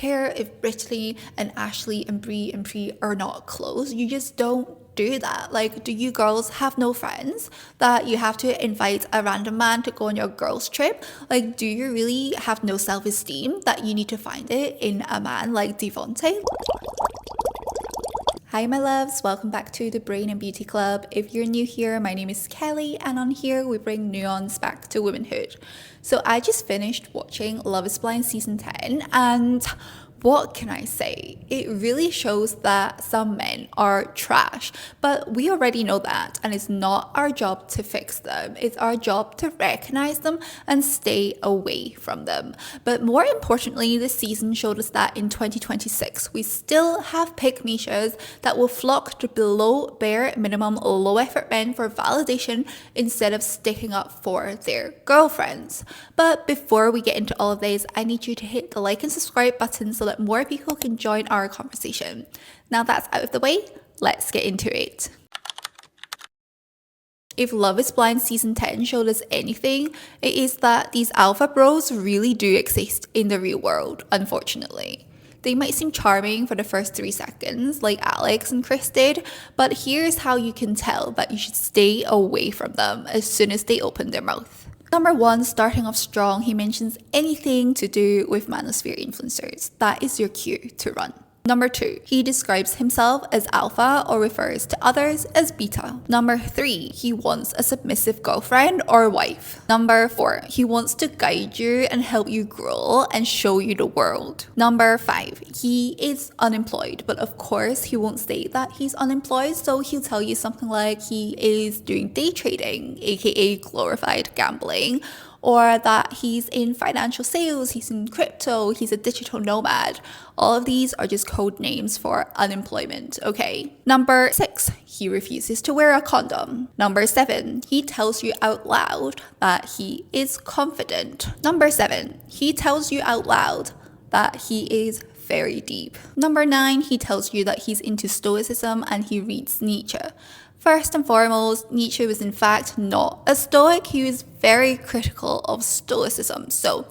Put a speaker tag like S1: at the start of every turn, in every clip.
S1: care if Brittany and Ashley and Brie and Pri are not close. You just don't do that. Like, do you girls have no friends that you have to invite a random man to go on your girls trip? Like, do you really have no self-esteem that you need to find it in a man like Devontae? Hi my loves, welcome back to the Brain and Beauty Club. If you're new here, my name is Kelly, and on here we bring nuance back to womanhood. So I just finished watching Love is Blind season 10, and what can I say? It really shows that some men are trash, but we already know that, and it's not our job to fix them. It's our job to recognize them and stay away from them. But more importantly, this season showed us that in 2026, we still have Pickmeishas that will flock to below bare minimum low effort men for validation instead of sticking up for their girlfriends. But before we get into all of this, I need you to hit the like and subscribe button so that more people can join our conversation. Now that's out of the way, let's get into it. If Love is Blind season 10 showed us anything, it is that these alpha bros really do exist in the real world, unfortunately. They might seem charming for the first 3 seconds, like Alex and Chris did, but here's how you can tell that you should stay away from them as soon as they open their mouth. Number 1, starting off strong, he mentions anything to do with manosphere influencers. That is your cue to run. Number 2, he describes himself as alpha or refers to others as beta. Number 3, he wants a submissive girlfriend or wife. Number 4, he wants to guide you and help you grow and show you the world. Number 5, he is unemployed, but of course he won't say that he's unemployed, so he'll tell you something like he is doing day trading, aka glorified gambling, or that he's in financial sales, he's in crypto, he's a digital nomad. All of these are just code names for unemployment, okay? Number 6, he refuses to wear a condom. Number 7, he tells you out loud that he is confident. Number 7, he tells you out loud that he is very deep. Number 9, he tells you that he's into stoicism and he reads Nietzsche. First and foremost, Nietzsche was in fact not a Stoic. He was very critical of Stoicism, so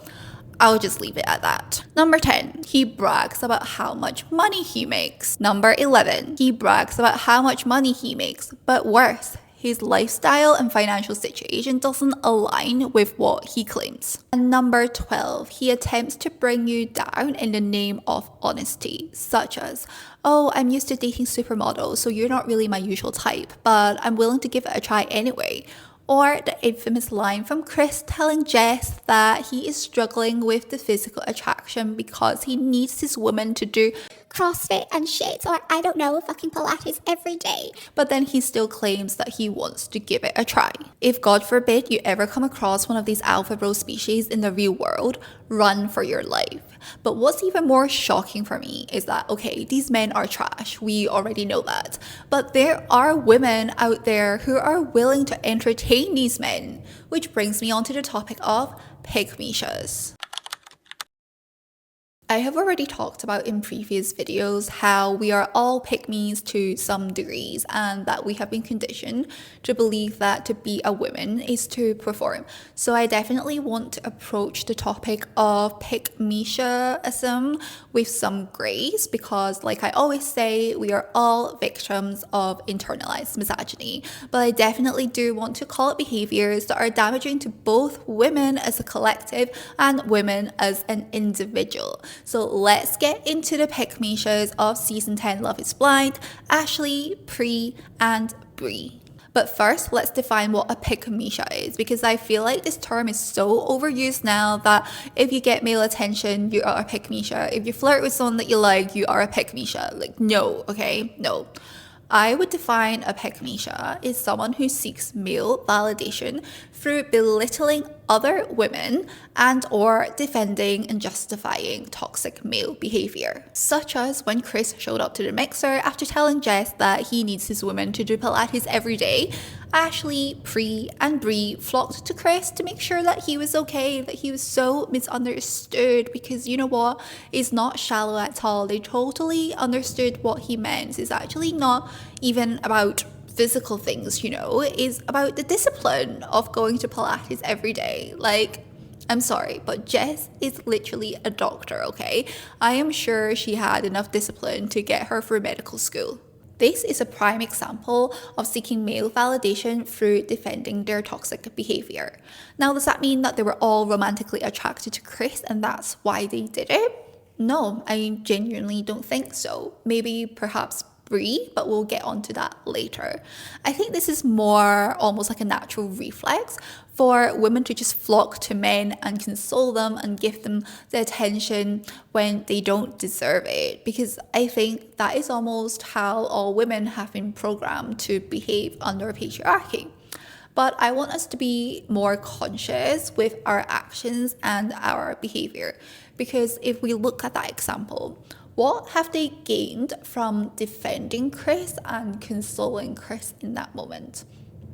S1: I'll just leave it at that. Number 10, he brags about how much money he makes. Number 11, he brags about how much money he makes, but worse, his lifestyle and financial situation doesn't align with what he claims. And number 12, he attempts to bring you down in the name of honesty, such as, oh, I'm used to dating supermodels, so you're not really my usual type, but I'm willing to give it a try anyway. Or the infamous line from Chris telling Jess that he is struggling with the physical attraction because he needs his woman to do CrossFit and shit, or I don't know, fucking Pilates every day. But then he still claims that he wants to give it a try. If God forbid you ever come across one of these alpha bro species in the real world, run for your life. But what's even more shocking for me is that, okay, these men are trash. We already know that. But there are women out there who are willing to entertain these men, which brings me on to the topic of Pickmeishas. I have already talked about in previous videos how we are all pick-me's to some degrees, and that we have been conditioned to believe that to be a woman is to perform. So I definitely want to approach the topic of Pickmeisha-ism with some grace, because like I always say, we are all victims of internalized misogyny. But I definitely do want to call it behaviors that are damaging to both women as a collective and women as an individual. So let's get into the Pickmeishas of season 10 Love is Blind, Ashley, Pri, and Brie. But first, let's define what a Pickmeisha is, because I feel like this term is so overused now that if you get male attention, you are a Pickmeisha. If you flirt with someone that you like, you are a Pickmeisha. Like, no, okay? No. I would define a Pickmeisha as someone who seeks male validation through belittling other women and or defending and justifying toxic male behavior. Such as when Chris showed up to the mixer after telling Jess that he needs his woman to do Pilates every day. Ashley, Pri, and Brie flocked to Chris to make sure that he was okay, that he was so misunderstood, because you know what? It's not shallow at all. They totally understood what he meant. It's actually not even about physical things, you know, is about the discipline of going to Pilates every day. Like, I'm sorry, but Jess is literally a doctor, okay? I am sure she had enough discipline to get her through medical school. This is a prime example of seeking male validation through defending their toxic behaviour. Now, does that mean that they were all romantically attracted to Chris and that's why they did it? No, I genuinely don't think so. Maybe perhaps Brie, but we'll get onto that later. I think this is more almost like a natural reflex for women to just flock to men and console them and give them the attention when they don't deserve it. Because I think that is almost how all women have been programmed to behave under patriarchy. But I want us to be more conscious with our actions and our behavior. Because if we look at that example, what have they gained from defending Chris and consoling Chris in that moment?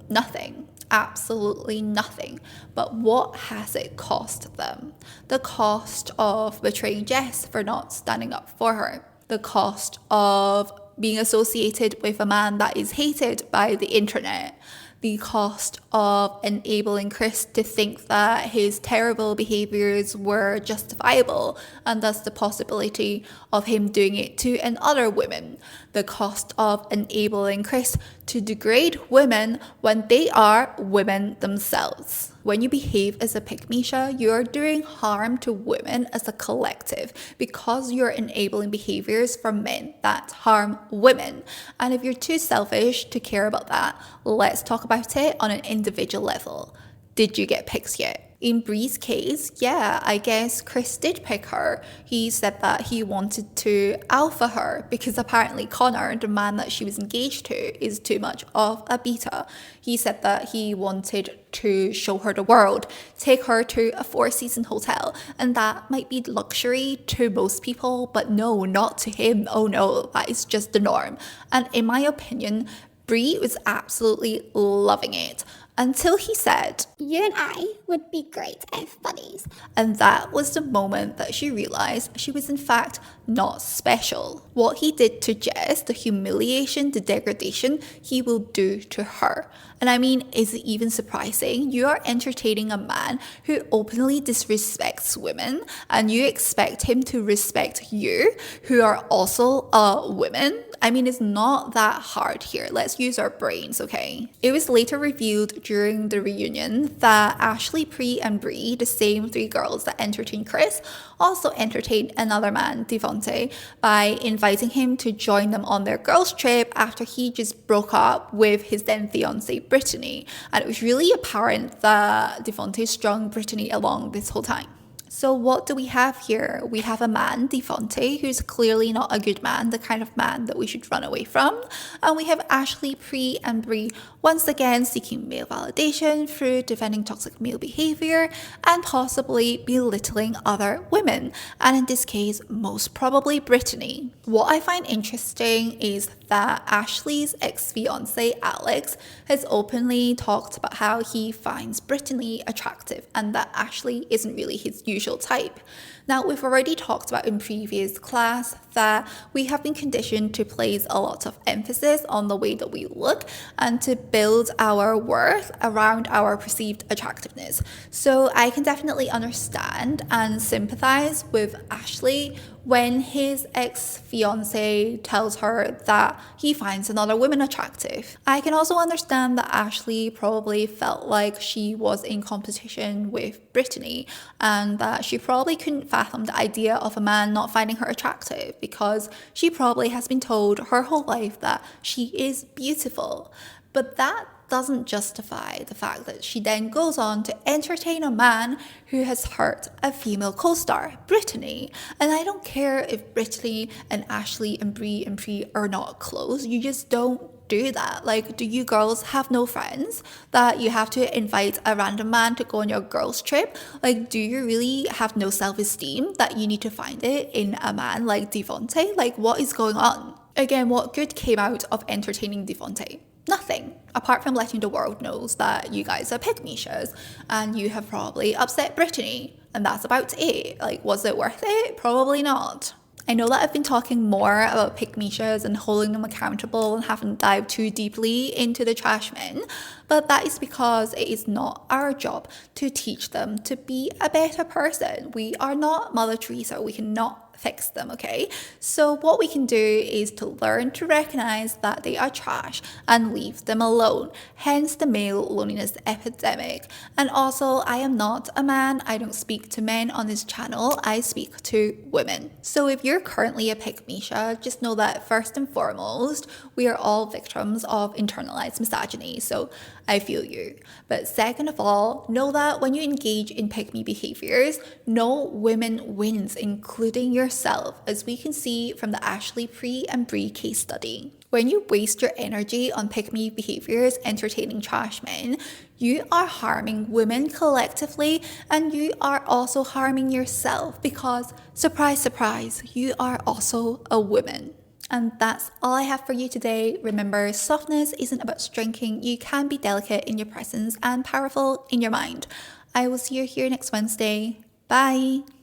S1: Nothing. Absolutely nothing. But what has it cost them? The cost of betraying Jess for not standing up for her. The cost of being associated with a man that is hated by the internet. The cost of enabling Chris to think that his terrible behaviours were justifiable and thus the possibility of him doing it to another woman. The cost of enabling Chris to degrade women when they are women themselves. When you behave as a Pickmeisha, you are doing harm to women as a collective because you're enabling behaviours from men that harm women. And if you're too selfish to care about that, let's talk about it on an individual level. Did you get picked yet? In Brie's case, yeah, I guess Chris did pick her. He said that he wanted to alpha her because apparently Connor, the man that she was engaged to, is too much of a beta. He said that he wanted to show her the world, take her to a 4-season hotel, and that might be luxury to most people, but no, not to him. Oh no, that is just the norm. And in my opinion, Brie was absolutely loving it. Until he said,
S2: "You and I would be great as buddies."
S1: And that was the moment that she realised she was in fact not special. What he did to Jess, the humiliation, the degradation, he will do to her. And I mean, is it even surprising? You are entertaining a man who openly disrespects women and you expect him to respect you, who are also women? I mean, it's not that hard here. Let's use our brains, okay? It was later revealed during the reunion that Ashley, Pri, and Brie, the same 3 girls that entertained Chris, also entertained another man, Devontae, by inviting him to join them on their girls' trip after he just broke up with his then fiancée, Brittany. And it was really apparent that Devontae strung Brittany along this whole time. So what do we have here? We have a man, Devontae, who's clearly not a good man, the kind of man that we should run away from. And we have Ashley, Pri, and Brie once again seeking male validation through defending toxic male behaviour and possibly belittling other women. And in this case, most probably Brittany. What I find interesting is that Ashley's ex-fiancé, Alex, has openly talked about how he finds Brittany attractive and that Ashley isn't really his usual type. Now, we've already talked about in previous class that we have been conditioned to place a lot of emphasis on the way that we look and to build our worth around our perceived attractiveness. So I can definitely understand and sympathize with Ashley when his ex-fiancé tells her that he finds another woman attractive. I can also understand that Ashley probably felt like she was in competition with Brittany and that she probably couldn't fathom the idea of a man not finding her attractive because she probably has been told her whole life that she is beautiful. But that doesn't justify the fact that she then goes on to entertain a man who has hurt a female co-star, Brittany. And I don't care if Brittany and Ashley and Brie and Pri are not close, you just don't do that. Like, do you girls have no friends that you have to invite a random man to go on your girls trip? Like, do you really have no self-esteem that you need to find it in a man like Devontae? Like, what is going on? Again, what good came out of entertaining Devontae? Nothing, apart from letting the world know that you guys are Pickmeishas and you have probably upset Brittany, and that's about it. Like, was it worth it? Probably not. I know that I've been talking more about Pickmeishas and holding them accountable and haven't dived too deeply into the trash men, but that is because it is not our job to teach them to be a better person. We are not Mother Teresa. We cannot fix them, okay? So what we can do is to learn to recognize that they are trash and leave them alone, hence the male loneliness epidemic. And also, I am not a man. I don't speak to men on this channel. I speak to women. So if you're currently a Pickmeisha, just know that first and foremost, we are all victims of internalized misogyny. So I feel you. But second of all, know that when you engage in pick me behaviors, no women wins, including yourself, as we can see from the Ashley Pre and Bree case study. When you waste your energy on pick me behaviors entertaining trash men, you are harming women collectively, and you are also harming yourself because, surprise, surprise, you are also a woman. And that's all I have for you today. Remember, softness isn't about shrinking. You can be delicate in your presence and powerful in your mind. I will see you here next Wednesday. Bye.